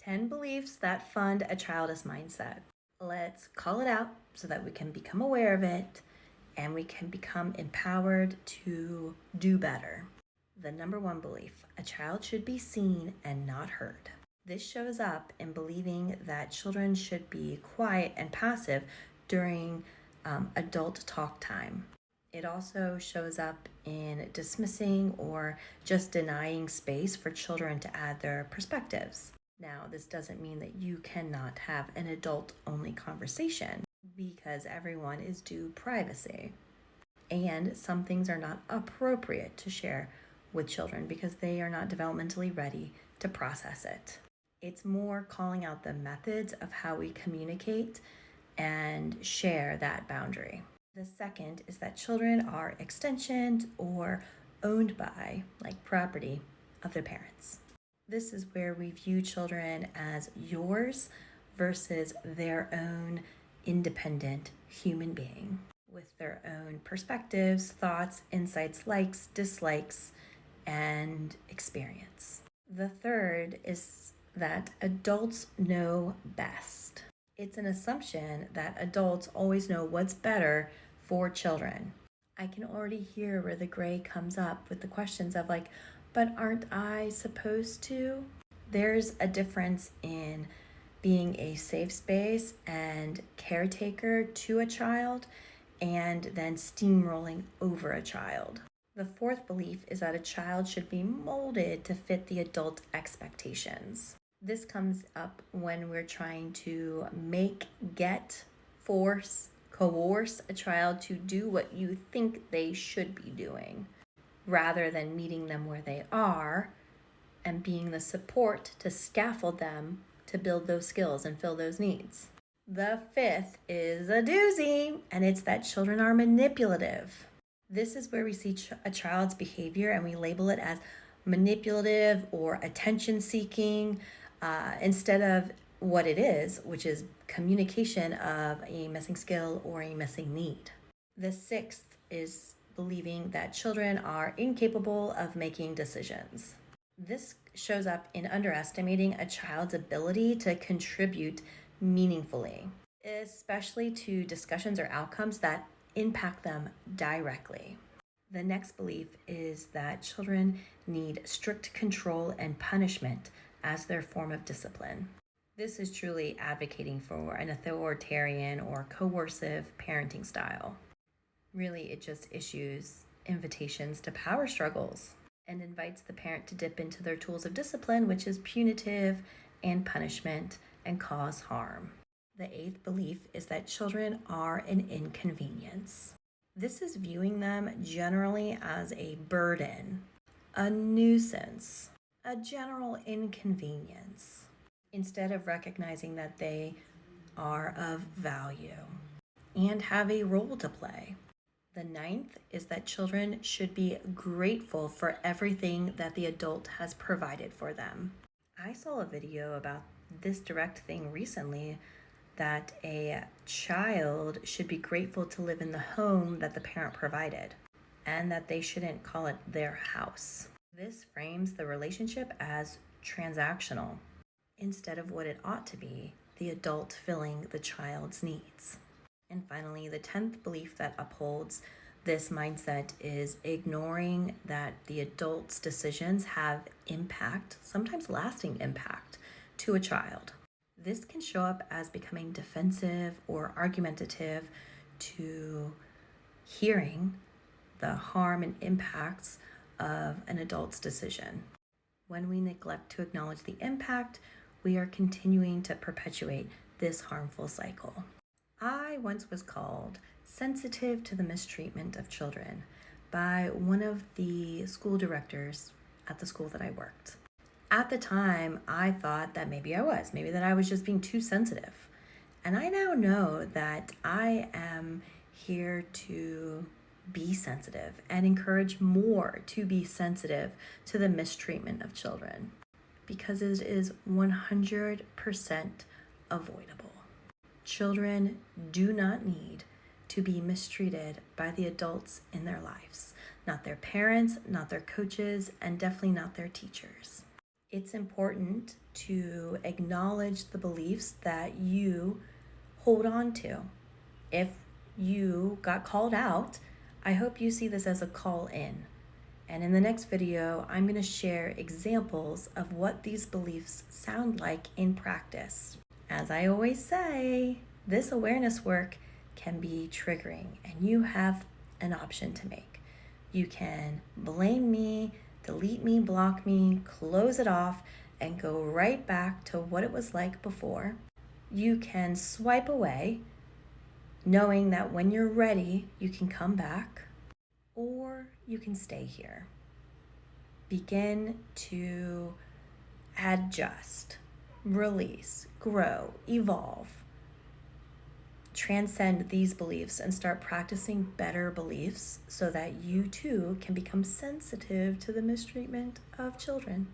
10 beliefs that fund a childish mindset. Let's call it out so that we can become aware of it and we can become empowered to do better. The number one belief: a child should be seen and not heard. This shows up in believing that children should be quiet and passive during adult talk time. It also shows up in dismissing or just denying space for children to add their perspectives. Now, this doesn't mean that you cannot have an adult-only conversation because everyone is due privacy. And some things are not appropriate to share with children because they are not developmentally ready to process it. It's more calling out the methods of how we communicate and share that boundary. The second is that children are extensions or owned by, like property, of their parents. This is where we view children as yours versus their own independent human being with their own perspectives, thoughts, insights, likes, dislikes, and experience. The third is that adults know best. It's an assumption that adults always know what's better for children. I can already hear where the gray comes up with the questions of like, but aren't I supposed to? There's a difference in being a safe space and caretaker to a child and then steamrolling over a child. The fourth belief is that a child should be molded to fit the adult expectations. This comes up when we're trying to make, get, force, coerce a child to do what you think they should be doing, rather than meeting them where they are and being the support to scaffold them to build those skills and fill those needs. The fifth is a doozy, and it's that children are manipulative. This is where we see a child's behavior and we label it as manipulative or attention-seeking instead of what it is, which is communication of a missing skill or a missing need. The sixth is believing that children are incapable of making decisions. This shows up in underestimating a child's ability to contribute meaningfully, especially to discussions or outcomes that impact them directly. The next belief is that children need strict control and punishment as their form of discipline. This is truly advocating for an authoritarian or coercive parenting style. Really, it just issues invitations to power struggles and invites the parent to dip into their tools of discipline, which is punitive and punishment and cause harm. The eighth belief is that children are an inconvenience. This is viewing them generally as a burden, a nuisance, a general inconvenience, instead of recognizing that they are of value and have a role to play. The ninth is that children should be grateful for everything that the adult has provided for them. I saw a video about this direct thing recently, that a child should be grateful to live in the home that the parent provided and that they shouldn't call it their house. This frames the relationship as transactional instead of what it ought to be, the adult filling the child's needs. And finally, the 10th belief that upholds this mindset is ignoring that the adult's decisions have impact, sometimes lasting impact, to a child. This can show up as becoming defensive or argumentative to hearing the harm and impacts of an adult's decision. When we neglect to acknowledge the impact, we are continuing to perpetuate this harmful cycle. I once was called sensitive to the mistreatment of children by one of the school directors at the school that I worked. At the time, I thought that maybe that I was just being too sensitive. And I now know that I am here to be sensitive and encourage more to be sensitive to the mistreatment of children, because it is 100% avoidable. Children do not need to be mistreated by the adults in their lives, not their parents, not their coaches, and definitely not their teachers. It's important to acknowledge the beliefs that you hold on to. If you got called out, I hope you see this as a call in. And in the next video, I'm going to share examples of what these beliefs sound like in practice. As I always say, this awareness work can be triggering, and you have an option to make. You can blame me, delete me, block me, close it off, and go right back to what it was like before. You can swipe away, knowing that when you're ready, you can come back, or you can stay here. Begin to adjust, release, grow, evolve. Transcend these beliefs and start practicing better beliefs so that you too can become sensitive to the mistreatment of children.